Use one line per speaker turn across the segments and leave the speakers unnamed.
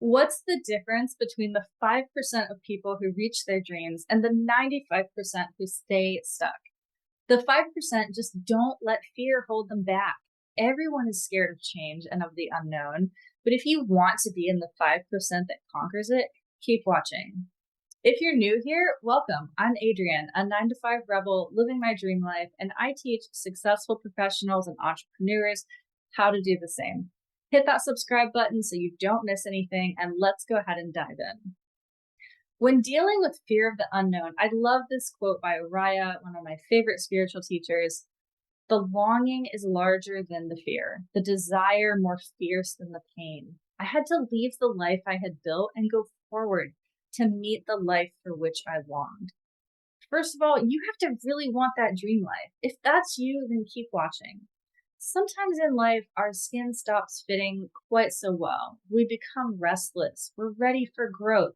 What's the difference between the 5% of people who reach their dreams and the 95% who stay stuck? The 5% just don't let fear hold them back. Everyone is scared of change and of the unknown. But if you want to be in the 5% that conquers it, keep watching. If you're new here, welcome. I'm Adrienne, a 9 to 5 rebel living my dream life, and I teach successful professionals and entrepreneurs how to do the same. Hit that subscribe button so you don't miss anything, and let's go ahead and dive in. When dealing with fear of the unknown, I love this quote by Uriah, one of my favorite spiritual teachers. The longing is larger than the fear, the desire more fierce than the pain. I had to leave the life I had built and go forward to meet the life for which I longed. First of all, you have to really want that dream life. If that's you, then keep watching. Sometimes in life, our skin stops fitting quite so well. We become restless. We're ready for growth.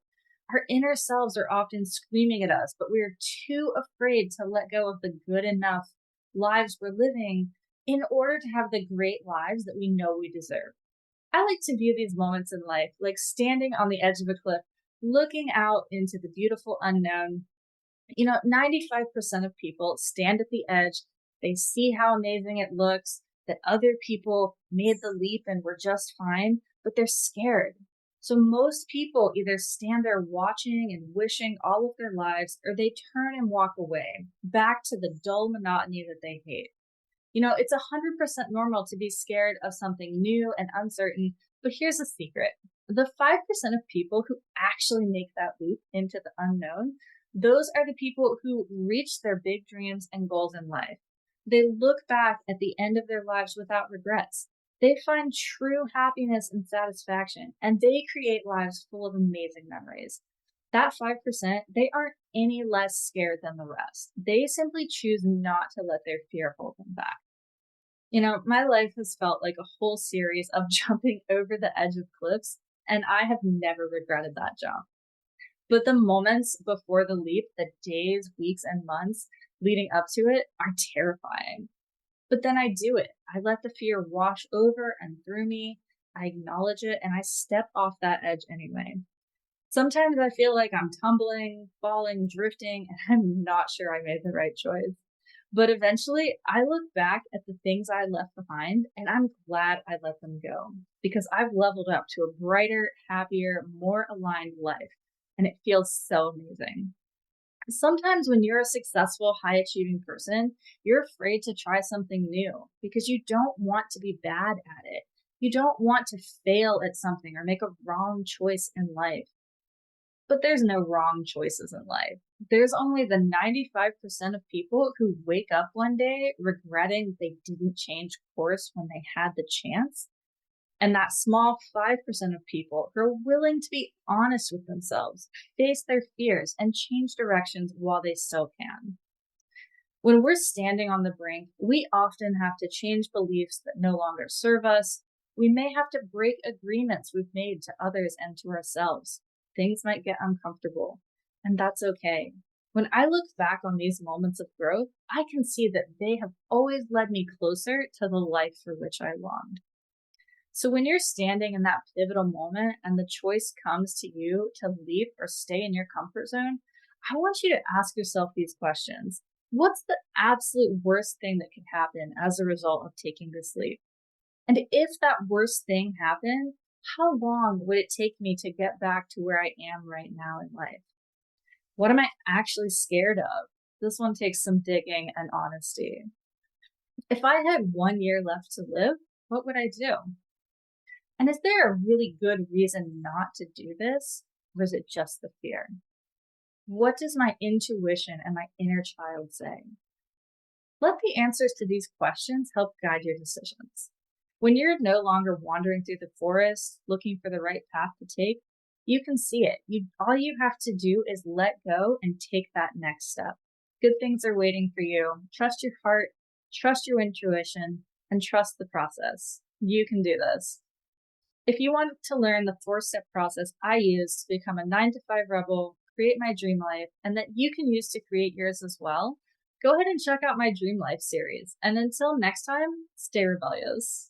Our inner selves are often screaming at us, but we are too afraid to let go of the good enough lives we're living in order to have the great lives that we know we deserve. I like to view these moments in life like standing on the edge of a cliff, looking out into the beautiful unknown. 95% of people stand at the edge. They see how amazing it looks, that other people made the leap and were just fine, but they're scared. So most people either stand there watching and wishing all of their lives, or they turn and walk away back to the dull monotony that they hate. It's 100% normal to be scared of something new and uncertain, but here's a secret. The 5% of people who actually make that leap into the unknown, those are the people who reach their big dreams and goals in life. They look back at the end of their lives without regrets. They find true happiness and satisfaction, and they create lives full of amazing memories. That 5%, they aren't any less scared than the rest. They simply choose not to let their fear hold them back. My life has felt like a whole series of jumping over the edge of cliffs, and I have never regretted that jump. But the moments before the leap, the days, weeks, and months leading up to it are terrifying. But then I do it. I let the fear wash over and through me. I acknowledge it and I step off that edge anyway. Sometimes I feel like I'm tumbling, falling, drifting, and I'm not sure I made the right choice. But eventually, I look back at the things I left behind and I'm glad I let them go because I've leveled up to a brighter, happier, more aligned life. And it feels so amazing. Sometimes when you're a successful, high achieving person, you're afraid to try something new because you don't want to be bad at it. You don't want to fail at something or make a wrong choice in life. But there's no wrong choices in life. There's only the 95% of people who wake up one day regretting they didn't change course when they had the chance. And that small 5% of people who are willing to be honest with themselves, face their fears, and change directions while they still can. When we're standing on the brink, we often have to change beliefs that no longer serve us. We may have to break agreements we've made to others and to ourselves. Things might get uncomfortable, and that's okay. When I look back on these moments of growth, I can see that they have always led me closer to the life for which I longed. So when you're standing in that pivotal moment and the choice comes to you to leave or stay in your comfort zone, I want you to ask yourself these questions. What's the absolute worst thing that could happen as a result of taking this leap? And if that worst thing happened, how long would it take me to get back to where I am right now in life? What am I actually scared of? This one takes some digging and honesty. If I had 1 year left to live, what would I do? And is there a really good reason not to do this? Or is it just the fear? What does my intuition and my inner child say? Let the answers to these questions help guide your decisions. When you're no longer wandering through the forest looking for the right path to take, you can see it. All you have to do is let go and take that next step. Good things are waiting for you. Trust your heart, trust your intuition, and trust the process. You can do this. If you want to learn the 4-step process I use to become a 9 to 5 rebel, create my dream life, and that you can use to create yours as well, go ahead and check out my Dream Life series. And until next time, stay rebellious.